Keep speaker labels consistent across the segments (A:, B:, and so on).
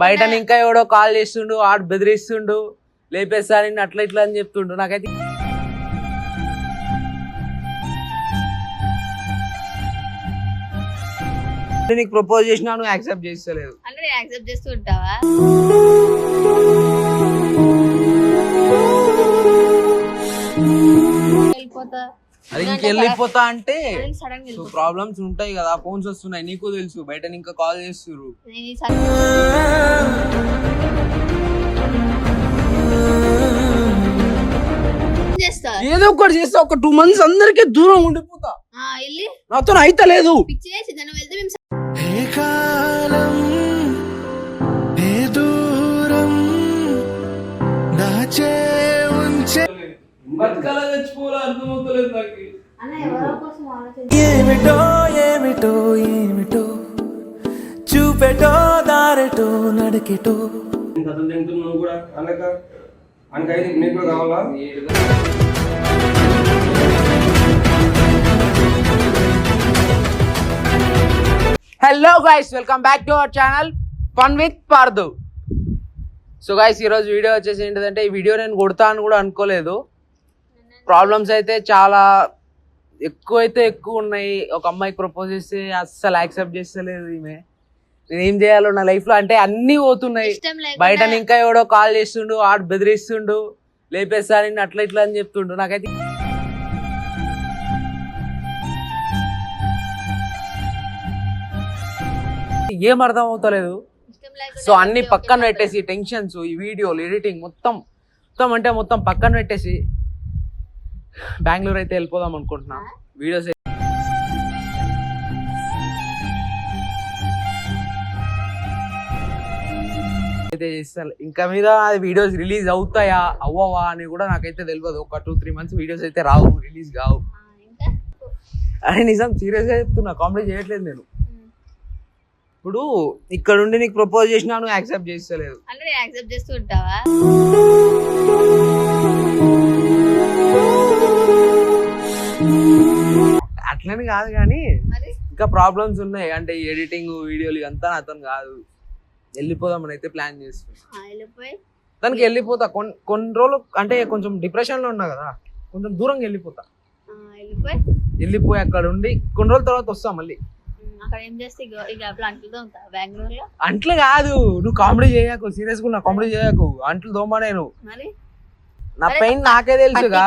A: బయట ఇంకా ఎవడో కాల్ చేస్తుండు, ఆడు బెదిరిస్తుండు, లేపేస్తాను అట్లా ఇట్లా అని చెప్తుండు. నాకైతే నీకు ప్రపోజ్ చేసినా నువ్వు యాక్సెప్ట్ చేస్తలేదు.
B: అంటే యాక్సెప్ట్ చేస్తూ ఉంటావా? వెళ్ళిపోతా.
A: అది ఇంకెళ్ళిపోతా అంటే ప్రాబ్లమ్స్ ఉంటాయి కదా, ఫోన్స్ వస్తున్నాయి నీకు తెలుసు, బయట ఇంకా కాల్ చేస్తున్నారు. ఏదో ఒకటి చేస్తా, ఒక 2 months అందరికీ దూరం ఉండిపోతా. నాతో అయితే లేదు.
C: ఏమిటో ఏమిటో ఏమిటో చూపెటో దారెటో నడికెటో
D: కూడా అనక అనకైతే నీకు కూడా కావాలా?
A: Hello guys, welcome back to our channel fun with Pardhu. So guys, ఈరోజు వీడియో వచ్చేసి ఏంటంటే, ఈ వీడియో నేను కొడతా అని కూడా అనుకోలేదు. ప్రాబ్లమ్స్ అయితే చాలా ఎక్కువ ఉన్నాయి. ఒక అమ్మాయికి ప్రపోజ్ చేస్తే అస్సలు యాక్సెప్ట్ చేస్తలేదు ఈమె. నేను ఏం చేయాలో నా లైఫ్ లో అంటే అన్ని పోతున్నాయి. బయట ఇంకా ఎవడో కాల్ చేస్తుండు, ఆడు బెదిరిస్తుండు, లేపేస్తాను అట్లా ఇట్లా అని చెప్తుండు. నాకైతే ఏం అర్థం అవుతలేదు. సో అన్ని పక్కన పెట్టేసి టెన్షన్స్, ఈ వీడియోలు ఎడిటింగ్ మొత్తం పక్కన పెట్టేసి బెంగళూరు అయితే వెళ్ళిపోదాం అనుకుంటున్నా. వీడియోస్ అయితే చేస్తాను. ఇంకా మీద వీడియోస్ రిలీజ్ అవుతాయా అవ్వవా అని కూడా నాకైతే తెలియదు. ఒక 2-3 months వీడియోస్ అయితే రావు, రిలీజ్ కావు. అని నిజం సీరియస్గా చెప్తున్నా, కామెడీ చేయట్లేదు నేను. ఇప్పుడు ఇక్కడ ఉండి నీకు ప్రపోజ్ చేసినా నువ్వు యాక్సెప్ట్ చేస్తలేదు.
B: అంటే యాక్సెప్ట్ చేస్తూ ఉంటావా?
A: అట్లని కాదు కానీ ఇంకా ప్రాబ్లమ్స్ ఉన్నాయి. అంటే ఎడిటింగ్ వీడియోలు అంతా నాతో కాదు. వెళ్ళిపోదామని అయితే ప్లాన్ చేస్తున్నా. దానికి వెళ్ళిపోతా కొన్ని రోజులు. అంటే కొంచెం డిప్రెషన్ లో ఉన్నా కదా, కొంచెం దూరంగా వెళ్ళిపోతా. వెళ్ళిపోయి అక్కడ ఉండి కొన్ని రోజుల తర్వాత వస్తా మళ్ళీ. అంట్లు కాదు, నువ్వు కామెడీ చేయకు, సీరియస్ గా కామెడీ చేయకు. అంట్లు దోమా నేను, నా పెయిన్ నాకే తెలుసుగా.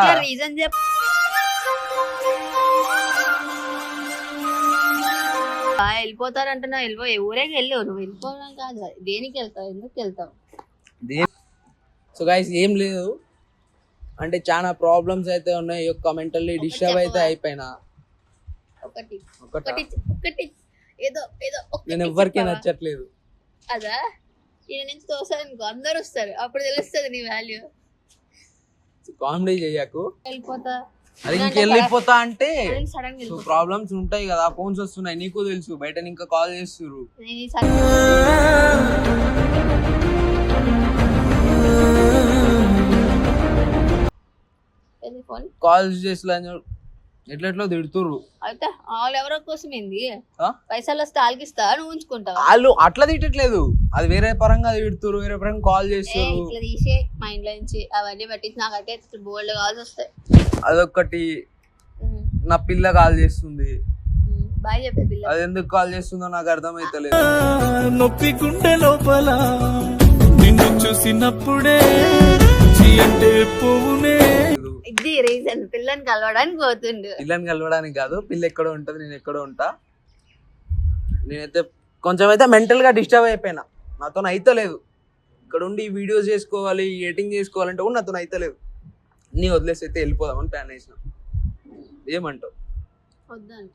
B: వెళ్ళిపోతారంటున్నా, ఊరేకి వెళ్ళావు. నువ్వు వెళ్ళిపోవడం కాదు, దేనికి వెళ్తావు, ఎందుకు వెళ్తావు?
A: సో గైస్, ఏం లేదు అంటే చాలా ప్రాబ్లమ్స్ అయితే ఉన్నాయి. యొక్క మెంటల్లీ డిస్టర్బ్ అయితే అయిపోయినా. నేను ఎవ్వరికీ నచ్చట్లేదు.
B: అదా ఈయన నుంచి తోసాను అనుకో, అందరు వస్తారు, అప్పుడు తెలుస్తుంది నీ వాల్యూ.
A: కామెడీ చెయ్యకు.
B: వెళ్ళిపోతా.
A: అది ఇంకెళ్ళిపోతా అంటే ప్రాబ్లమ్స్ ఉంటాయి కదా, ఫోన్స్ వస్తున్నాయి నీకు తెలుసు, బయట ఇంకా కాల్ చేస్తున్నారు. కాల్స్ చేసి ఎట్లెట్లో తిడుతుర్రు.
B: అయితే వాళ్ళు ఎవరో కోసం ఏంది? పైసలు వస్తే వాళ్ళకి ఇస్తా, నువ్వు ఉంచుకుంటావు.
A: వాళ్ళు అట్లా తిట్టట్లేదు, అది వేరే పరంగా తిడుతురు, వేరే పరంగా కాల్ చేస్తారు.
B: ఇట్లా తీసే మైండ్ లో నుంచి అవన్నీ పట్టించి నాకైతే బోల్డ్ కాల్స్ వస్తాయి.
A: అదొకటి. నా పిల్ల కాల్ చేస్తుంది.
B: బాయ్ చెప్పే పిల్ల.
A: అది ఎందుకు కాల్ చేస్తుందో నాకు అర్థమైతలేదు.
C: నొప్పి గుండె లోపల నిన్ను చూసినప్పుడే అంటే పువ్వునే.
B: ఇది రీజన్, పిల్లని కలవడానికి పోతుండు.
A: పిల్లని కలవడానికి కాదు, పిల్ల ఎక్కడో ఉంటది, నేను ఎక్కడో ఉంటా. నేనైతే కొంచెం అయితే మెంటల్ గా డిస్టర్బ్ అయిపోయినా. నాతో అయితే లేదు. ఇక్కడ ఉండి వీడియోస్ చేసుకోవాలి, ఎడిటింగ్ చేసుకోవాలంటే కూడా నాతో అయితే లేదు. నీ వదిలేసి అయితే వెళ్ళిపోదామని ప్లాన్ వేసిన. ఏమంటావు?
B: వద్దంట.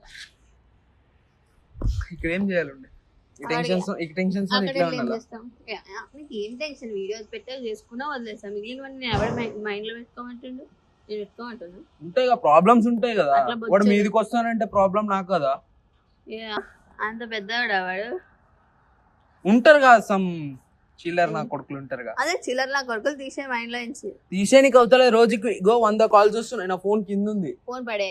A: ఇక్కడ ఏం చేయాలండి? ఈ టెన్షన్స్ ఇట్లా ఉండాలి.
B: ఏం టెన్షన్, వీడియోస్ పెట్టా చేసుకున్నా వదిలేస్తా. మిగిలినవన్నీ నేను ఎవరు మైండ్ లో పెట్టుకోమంటుండు, నేను పెట్టుకోమంటున్నా.
A: ఉంటాయి కదా ప్రాబ్లమ్స్, ఉంటాయి కదా. వాడు మీదికి వస్తానంటే ప్రాబ్లం నాకు కదా.
B: అంత పెద్దవాడా వాడు?
A: ఉంటారు కదా సమ్ చిల్లర్ నా కొడుకులు ఉంటారు కదా.
B: అదే చిల్లర్ నా కొడుకులు తీసే మైండ్ లో నుంచి.
A: తీసే నీకు అవుతలేదు. రోజుకి 100 కాల్స్ వస్తున్నాయి. నా ఫోన్ కింద ఉంది.
B: ఫోన్ పడే.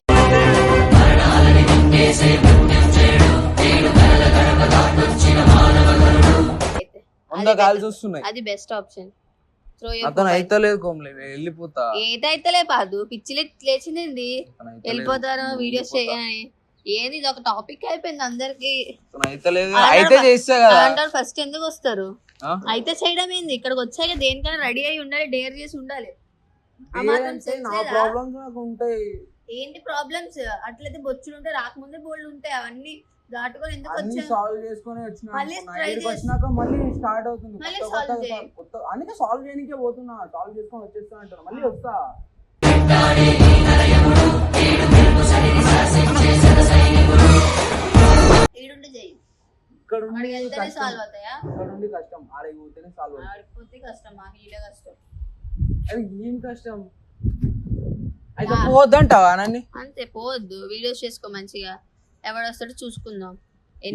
A: 100 కాల్స్ వస్తున్నాయి.
B: అది బెస్ట్ ఆప్షన్.
A: అతను అయితే లేదు కోమలి, నేను వెళ్ళిపోతా.
B: ఏదైతేలే పాదు, పిచ్చి లేచింది, వెళ్ళిపోతాను వీడియోస్ చేయని. ఏంది ఇది ఒక టాపిక్ అయిపోయింది అందరికి.
A: అయితే చేస్తా కదా
B: అంటారు. ఫస్ట్ ఎందుకు వస్తారు? అయితే చేయడం ఏంది? ఇక్కడికి వచ్చాక దేనికైనా రెడీ అయి ఉండాలి, డేర్ చేసి ఉండాలి. ఏంటి ప్రాబ్లమ్స్? అట్లయితే బొచ్చులు ఉంటాయి, రాకముందే బోల్డ్ ఉంటాయి. అవన్నీ దాటుకొని ఎందుకు వచ్చా?
A: సాల్వ్ చేసుకొని
B: మళ్ళీ try
A: వచ్చినాక మళ్ళీ స్టార్ట్ అవుతుంది.
B: మళ్ళీ solve చేయి.
A: అందుకే సాల్వ్ చేయడానికే పోతున్నా. సాల్వ్ చేసుకొని వచ్చేస్తా అంటారు, మళ్ళీ వస్తా.
B: ఈడుండి చెయ్యి.
A: ఇక్కడ
B: అక్కడికి వెళ్తేనే సాల్వ్ అవుతాయా?
A: ఇక్కడ ఉండి కష్టం, ఆడికి పోతేనే సాల్వ్ అవుతుంది.
B: ఆడిపోతే కష్టం, మాకు ఈడే కష్టం.
A: అది ఏం కష్టం? అయితే పోవద్దంటావా నన్ను?
B: అంతే, పోవద్దు. వీడియోస్ చేసుకో మంచిగా, ఎవడు వస్తాడో చూసుకుందాం.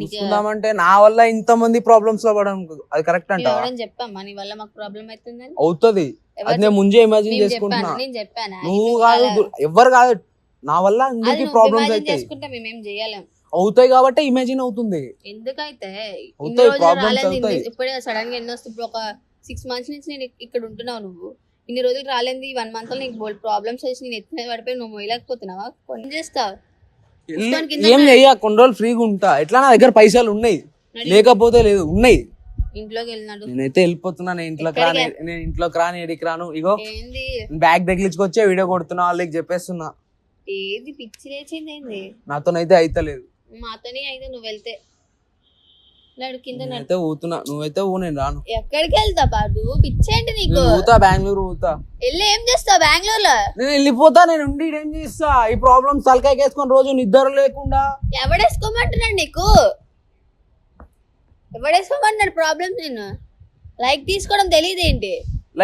A: చూసుకుందామంటే నా వల్ల ఇంత మంది ప్రాబ్లమ్స్ లో పడడం అది కరెక్ట్ అంటావా?
B: ఎవరని చెప్పమ్మా నీ వల్ల మాకు ప్రాబ్లం అవుతుందని?
A: అవుతుంది. అది నేను ముందే ఇమాజిన్ చేసుకుంటున్నా.
B: నేను చెప్పానా?
A: నువ్వు కాదు, ఎవరు కాదు, నా వల్ల అందరికి ప్రాబ్లమ్స్ అవుతాయి.
B: చేసుకుంటే మేమేం చేయలేం.
A: అవుతాయి కాబట్టి ఇమాజిన్ అవుతుంది.
B: ఎందుకైతే
A: అవుతాయి.
B: ఇప్పుడే సడన్ గా ఎన్ని వస్తుంది? ఇప్పుడు ఒక 6 months నుంచి నేను ఇక్కడ ఉంటున్నావు. నువ్వు ఇన్ని రోజులు రాలేదు. 1 month లో నీకు బోల్డ్ ప్రాబ్లమ్స్ వచ్చి నేను ఎత్తున పడిపోయి నువ్వు మొయ్యలేకపోతున్నావా? కొన్ని చేస్తావు.
A: ఏం చెయ్యా, కొన్ని రోజులు ఫ్రీగా ఉంటా. ఎట్లా నా దగ్గర పైసలు ఉన్నాయి, లేకపోతే లేదు, ఉన్నాయి.
B: ఇంట్లోకి వెళ్ళినాడు.
A: నేనైతే వెళ్ళిపోతున్నా. నేను ఇంట్లోకి రాని ఎడికి రాను. ఇగో బ్యాగ్ తగిలించుకొచ్చే వీడియో కొడుతున్నా, వాళ్ళకి చెప్పేస్తున్నా.
B: ఏది పిచ్చి లేచింది ఏంది?
A: నాతోనైతే అయితలేదు.
B: మాతోనే అయితే నువ్వు వెళ్తే కింద
A: అయితే ఊతున్నా. నువ్వైతే ఊ, నేను రాను.
B: ఎక్కడికి వెళ్తా పాదు? పిచ్చేంటి నీకు?
A: ఊతా, బెంగళూరు ఊతా.
B: వెళ్ళి ఏం చేస్తావు బెంగళూరులో?
A: నేను వెళ్ళిపోతా. నేను ఉండి ఏం చేస్తా? ఈ ప్రాబ్లమ్స్ తలకాయకి వేసుకొని రోజు నిద్ర లేకుండా.
B: ఎవడేసుకోమంటున్నాడు నీకు? ఎవడేసుకోమంటున్నాడు ప్రాబ్లమ్స్? నేను లైక్ తీసుకోవడం తెలియదు ఏంటి?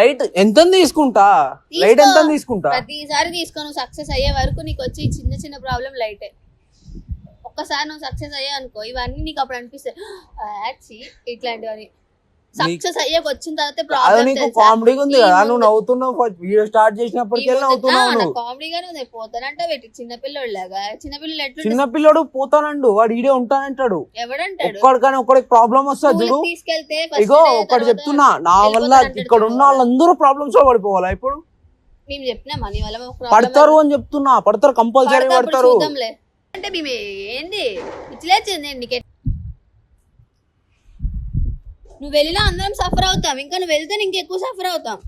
A: లైట్ ఎంత తీసుకుంటా? లైట్ ఎంత తీసుకుంటా?
B: ప్రతిసారి తీసుకో. నువ్వు సక్సెస్ అయ్యే వరకు నీకు వచ్చి చిన్న చిన్న ప్రాబ్లం లైటే. ఒక్కసారి నువ్వు సక్సెస్ అయ్యా అనుకో, ఇవన్నీ నీకు అప్పుడు అనిపిస్తాయి ఇట్లాంటివన్నీ. సక్సెస్ అయ్యాక వచ్చిన తర్వాత ప్రాబ్లం
A: కామెడీగా ఉంది కదా. నువ్వు నవ్వుతున్నావు, వీడియో స్టార్ట్ చేసినప్పటికీ నవ్వుతున్నావు.
B: కామెడీగానే ఉంది. పోతానంటే పెట్టి చిన్నపిల్లడు లాగా. చిన్నపిల్లలు ఎట్లా?
A: చిన్నపిల్లడు పోతానండు, వాడు ఈడే ఉంటానంటాడు.
B: ఎవడంటాడు?
A: ఒక్కడికని ఒకడికి ప్రాబ్లం వస్తా చూడు.
B: తీసుకెళ్తే
A: ఇగో ఒకటి చెప్తున్నా, నా వల్ల ఇక్కడ ఉన్న వాళ్ళందరూ ప్రాబ్లమ్స్ లో పడిపోవాలా? ఇప్పుడు
B: మేము చెప్పినామా నీ వల్ల
A: పడతారు అని చెప్తున్నా. పడతారు, కంపల్సరీ పడతారు.
B: అంటే మేము ఏంది పిచ్చిలేచింది నీకే? నువ్వు వెళ్ళినా అందరం సఫర్ అవుతాం, ఇంకా నువ్వు వెళ్తే ఇంకెక్కువ సఫర్ అవుతాం.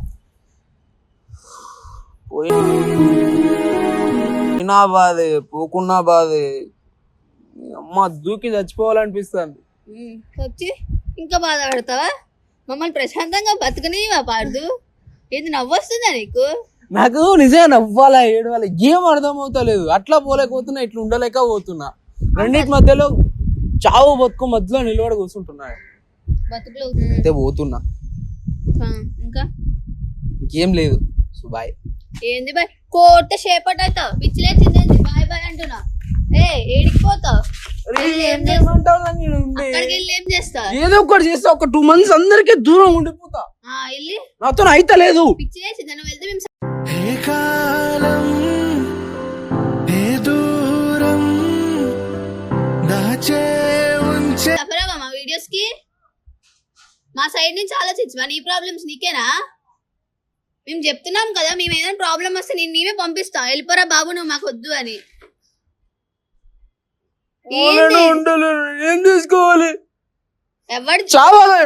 A: పోయినా బాధే, పోకున్నా బాధే. అమ్మ దూకి చచ్చిపోవాలనిపిస్తుంది.
B: వచ్చి ఇంకా బాధపడతావా? మమ్మల్ని ప్రశాంతంగా బతకనివా పార్దు? ఏంది నవ్వొస్తుందా నీకు?
A: నాకు నిజంగా నవ్వాలా ఏడవాలా ఏం అర్థం అవుతలేదు. అట్లా పోలేకపోతున్నా, ఇట్లా ఉండలేక పోతున్నా. రెండింటి మధ్యలో చావు బతుకు మధ్యలో నిలబడి కూర్చుంటున్నా. అయితే పోతున్నా,
B: ఇంకా
A: ఇంకేం లేదు. బాయ్.
B: ఏంది బాయ్? కోట షేపట్ అవుతావు, పిచ్చిలేచింది. బాయ్ బాయ్ అంటున్నా. ఏడికి పోతావు? ఏం చేస్తావు?
A: ఏదో ఒకటి చేస్తా. ఒక 2 months అందరికీ దూరం ఉండిపోతా. నాతో అయితే లేదు.
B: పిచ్చిలేచింది. నువ్వు వెళ్తే మేము
C: ఏ కాలం ఏ దూరం దాచే ఉంచే.
B: సఫరావా మా వీడియోస్ కి? మా సైడ్ నుంచి ఆలోచించవా? నీ ప్రాబ్లమ్స్ నీకేనా? మేము చెప్తున్నాం కదా, మేము ఏదైనా ప్రాబ్లం వస్తే నేను నీవే పంపిస్తాం. వెళ్ళిపోరా బాబు, నువ్వు మాకు వద్దు అని.
A: ఏం తీసుకోవాలి?
B: ఎవడు
A: చావాలా?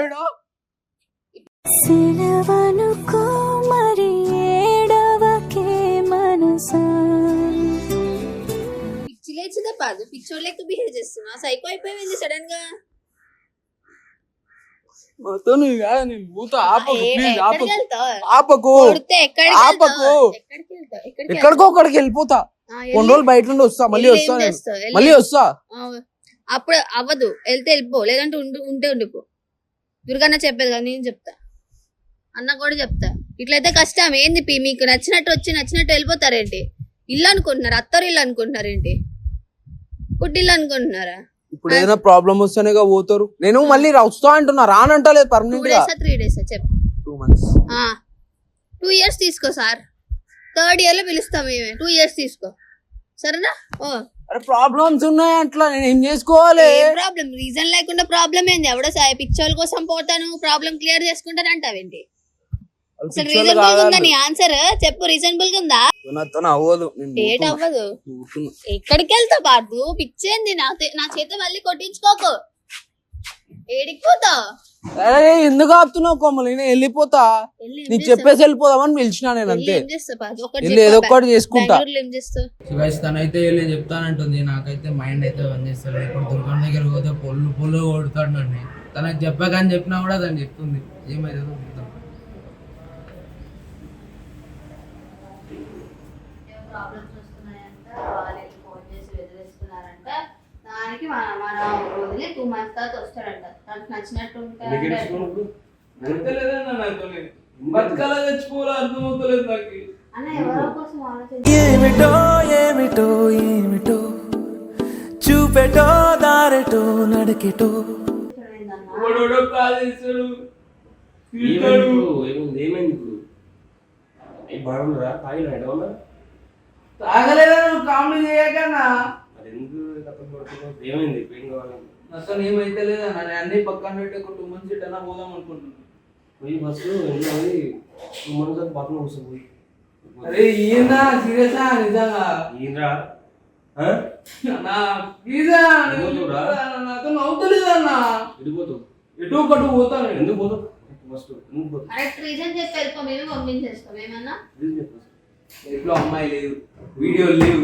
B: పిచ్చి లేచిందా పాదు? పిచ్చోళ్ళ లెక్క బిహేవ్ చేస్తున్నా. సైకో అయిపోయింది సడన్ గా.
A: ఎక్కడికో ఒకడికి వెళ్ళిపోతా. కొన్ని రోజులు బయట నుండి వస్తా, మళ్ళీ వస్తా.
B: అప్పుడు అవ్వదు, వెళ్తే వెళ్ళిపో, లేదంటే ఉంటే ఉండిపో. దుర్గన్న చెప్పేది కదా, నేను చెప్తా, అన్న కూడా చెప్తా. ఇట్లయితే కష్టం. ఏంది మీకు నచ్చినట్టు వచ్చి నచ్చినట్టు వెళ్ళిపోతారేంటి? ఇల్లు అనుకుంటున్నారా? అత్తరు ఇల్లు అనుకుంటున్నారేంటి? పుట్టిల్లు అనుకుంటున్నారా?
A: ఇప్పుడు ఏదైనా ప్రాబ్లం వస్తేనే పోతారు. నేను మళ్ళీ వస్తా అంటున్నా, రానంటా లేదు. పర్మనెంట్
B: 3 days చెప్పు.
A: 2 months.
B: 2 years తీసుకో సార్. 3rd year లో పిలుస్తాం మేమే. 2 years తీసుకో, సరేనా?
A: అరే ప్రాబ్లమ్స్ ఉన్నాయి అట్లా నేను ఏం చేసుకోవాలి?
B: ప్రాబ్లం రీజన్ లేకుండా ప్రాబ్లం ఏంది? ఎవడో పిక్చర్ల కోసం పోతాను ప్రాబ్లం క్లియర్ చేసుకుంటాను అంటావేంటి? అసలు రీజనబుల్ గా ఉందా నీ ఆన్సర్? చెప్పు, రీజనబుల్ గా ఉందా?
A: నాతో అవ్వదు.
B: ఏట్ అవ్వదు. ఎక్కడికి వెళ్తావు పార్దు? పిచ్చేంది నా చేత మళ్ళీ కొట్టించుకోకు. ఏడికి పోతావు?
A: అరే ఎందుకు ఆపుతున్నావు కోమలి? నేను వెళ్ళిపోతా, నీకు చెప్పేసి వెళ్ళిపోదామని పిలిచిన నేను అంతే. ఏదో ఒకటి చేసుకుంటా. తనైతే వెళ్ళి చెప్తానంటుంది, నాకైతే మైండ్ అయితే పని చేస్తాడు. ఇప్పుడు దుర్గం దగ్గర పోతే పొల్లు కొడతాడు నన్ను. తనకు చెప్పకని చెప్పినా కూడా తను చెప్తుంది ఏమైతుందో చూద్దాం.
B: ప్రాబ్లమ్స్ వస్తున్నాయంట, వాళ్ళు ఫోన్ చేసి బెదిరిస్తున్నారంట. దానికి మన వదిలి 2 months తర్వాత వస్తాడంట. తనకు నచ్చినట్టు
A: బతకాల తెచ్చుకోవాలో అర్థమవుతలేదు నాకు.
B: అన్న ఎవరో కోసం ఆలోచించి
C: ఏమిటో ఏమిటో ఏమిటో చూపెటో దారెటో నడకెటో
A: కాల్ చేస్తాడు. తాగలేదా నువ్వు కామెడీ చేయకన్నా? అసలు ఏమైతే లేదా అన్ని పక్కన పెట్టి ఒక 2 months ఇటన్నా పోదాం అనుకుంటున్నాను. అరే ఈయన సీరియసా నిజంగా? నాతో నవ్వుతలేదన్నా. ఎటు ఒకటి పోతాను. ఎందుకు పోతావు?
B: కరెక్ట్ రీజన్ చెప్పి వెళ్ళిపో, మేమే పంపించేస్తాం. ఏమన్నా
A: ఎట్లో అమ్మాయి లేదు, వీడియోలు లేవు,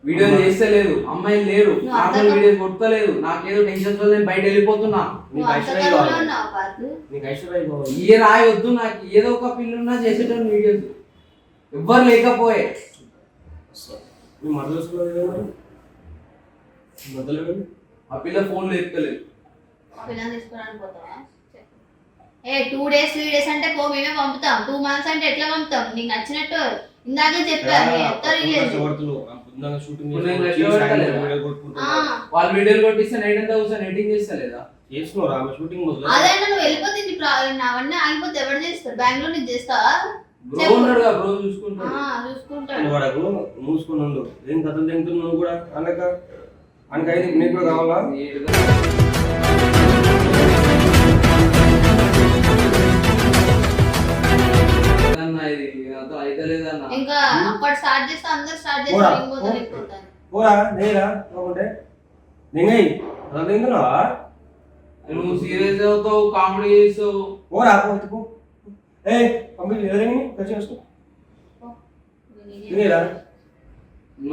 A: వీడియో చేస్తలేదు, అమ్మాయిలు లేరు, నార్మల్ వీడియోస్ కొట్టలేదు. నాకేదో టెన్షన్ వల్ల నేను బయట వెళ్ళిపోతున్నా. ఏ రాయి వద్దు నాకు, ఏదో ఒక పిల్లున్నా చేసేటోని వీడియోస్ ఎవ్వరు లేకపోయే. ఆ పిల్ల ఫోన్లో ఎక్కలేదు.
B: 2 days 3 days అంటే పో, మేమే పంపుతాం. 2 months అంటే ఎట్లా పంపుతాం? నీకు నచ్చినట్టు ఇందాకే చెప్పాను.
A: వాళ్ళు వీడియోలు కొట్టిస్తే నైట్ అంతా కూర్చొని ఎడిటింగ్ చేస్తలేదా?
B: అదే నువ్వు వెళ్ళిపోతే అవన్నీ ఆగిపోతే ఎవరు చేస్తారు? బెంగళూరు నుంచి చేస్తావా?
A: బ్రో చూసుకుంటాడు.
D: మూసుకుని ఉండు. ఏం కథలు తింటున్నావు నువ్వు కూడా? అనకైతే నీకు కూడా కావాలా?
B: ఇంకా అప్పుడు స్టార్ట్ చేస్తే అందరూ స్టార్ట్ చేస్తారు.
D: పోరా నేరా బాగుంటే తింటున్నావా?
A: నువ్వు సీరియస్ అవుతావు, కామెడీ చేస్తావు.
D: పోరా పో. ఏ పంపించి ఎదురైంది ఖర్చు చేసుకో.